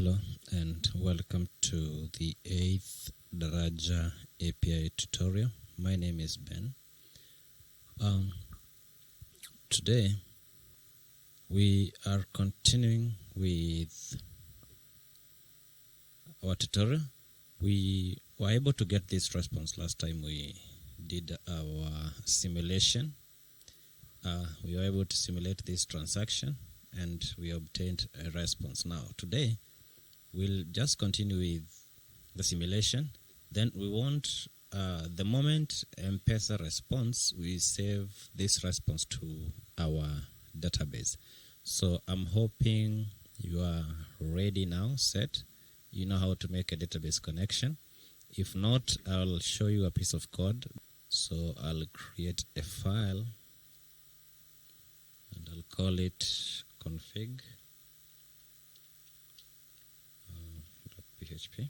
Hello and welcome to the 8th Daraja API tutorial. My name is Ben. Today we are continuing with our tutorial. We were able to get this response last time we did our simulation. We were able to simulate this transaction and we obtained a response. Now today we'll just continue with the simulation. Then we want the moment M-PESA responds, we save this response to our database. So I'm hoping you are ready now, set. You know how to make a database connection. If not, I'll show you a piece of code. So I'll create a file and I'll call it config .php.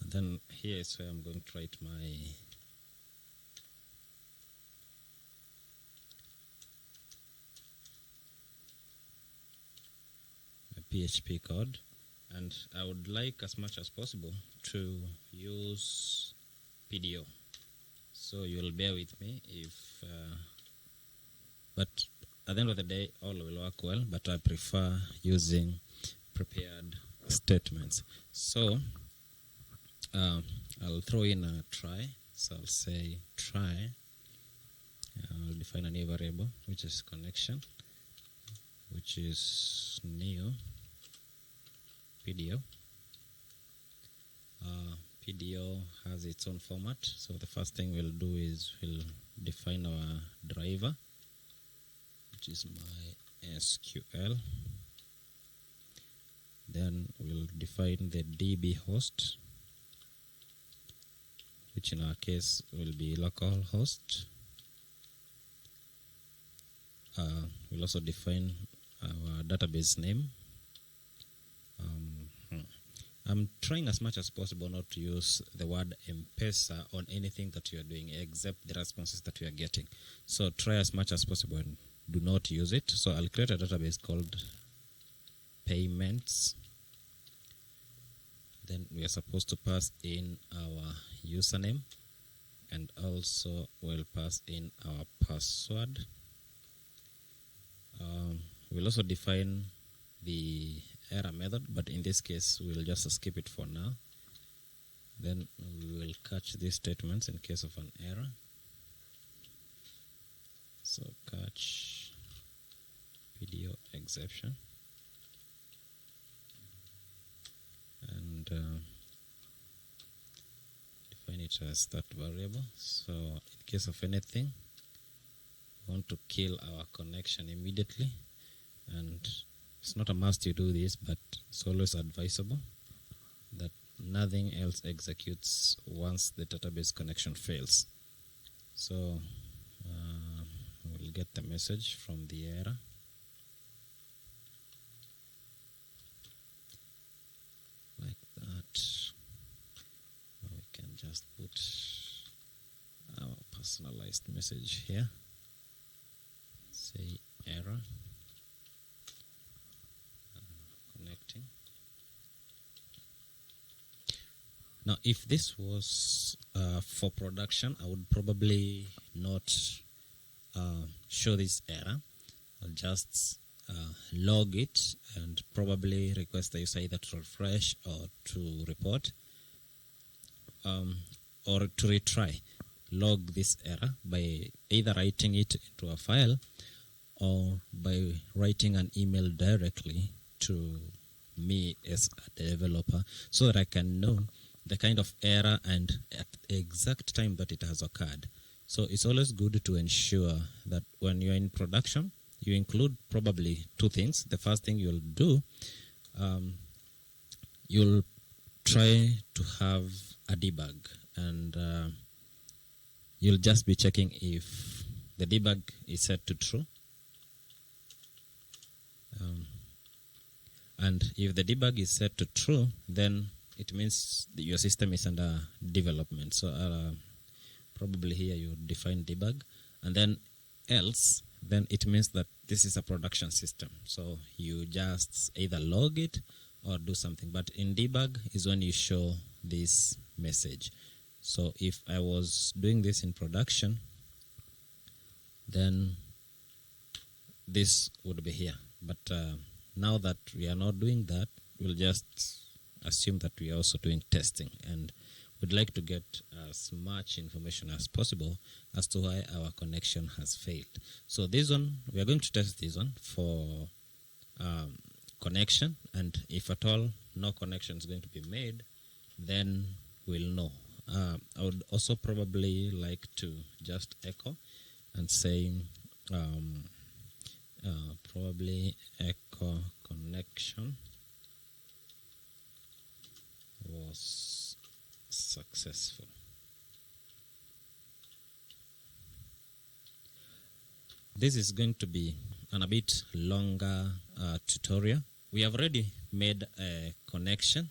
And then here is where I'm going to write my PHP code, and I would like as much as possible to use PDO. So you'll bear with me if but at the end of the day all will work well, but I prefer using prepared statements. So I'll throw in a try. So I'll say try. I'll define a new variable which is connection, which is new PDO. PDO has its own format, so the first thing we'll do is we'll define our driver, which is my SQL. Then we'll define the DB host, which in our case will be localhost. We'll also define our database name. I'm trying as much as possible not to use the word M-PESA on anything that you are doing except the responses that you are getting. So try as much as possible and do not use it. So I'll create a database called payments. Then we are supposed to pass in our username and also we'll pass in our password. We'll also define the error method, but in this case we'll just skip it for now. Then we will catch these statements in case of an error. So catch PDO exception and define it as that variable. So in case of anything, we want to kill our connection immediately, and it's not a must you do this, but it's always advisable that nothing else executes once the database connection fails. So we'll get the message from the error. Like that. We can just put our personalized message here. Say error. Connecting. Now, if this was for production, I would probably not show this error. I'll just log it and probably request the user either to refresh or to report or to retry. Log this error by either writing it into a file or by writing an email directly to me as a developer, so that I can know the kind of error and at the exact time that it has occurred. So it's always good to ensure that when you're in production, you include probably two things. The first thing you'll do, you'll try to have a debug, and you'll just be checking if the debug is set to true. And if the debug is set to true, then it means that your system is under development. So probably here you define debug, and then else then it means that this is a production system. So you just either log it or do something. But in debug is when you show this message. So if I was doing this in production, then this would be here. But now that we are not doing that, we'll just assume that we are also doing testing, and we'd like to get as much information as possible as to why our connection has failed. So this one, we are going to test this one for connection, and if at all no connection is going to be made, then we'll know. I would also probably like to just echo and say probably echo connection was successful. This is going to be a bit longer tutorial. We have already made a connection.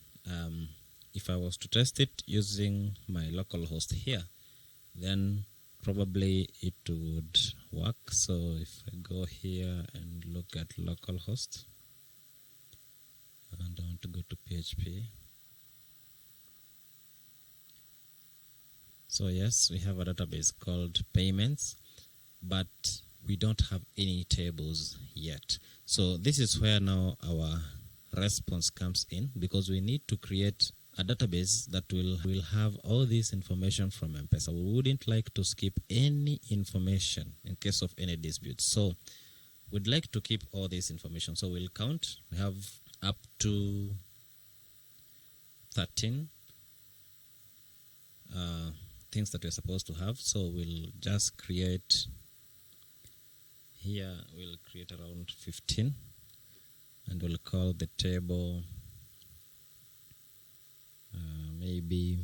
If I was to test it using my local host here, then probably it would work. So if I go here and look at localhost, and I want to go to PHP. So yes, we have a database called payments, but we don't have any tables yet. So this is where now our response comes in, because we need to create a database that will have all this information from M-PESA. We wouldn't like to skip any information in case of any dispute. So we'd like to keep all this information. So we'll count. We have up to 13 things that we're supposed to have. So we'll just create here, we'll create around 15, and we'll call the table maybe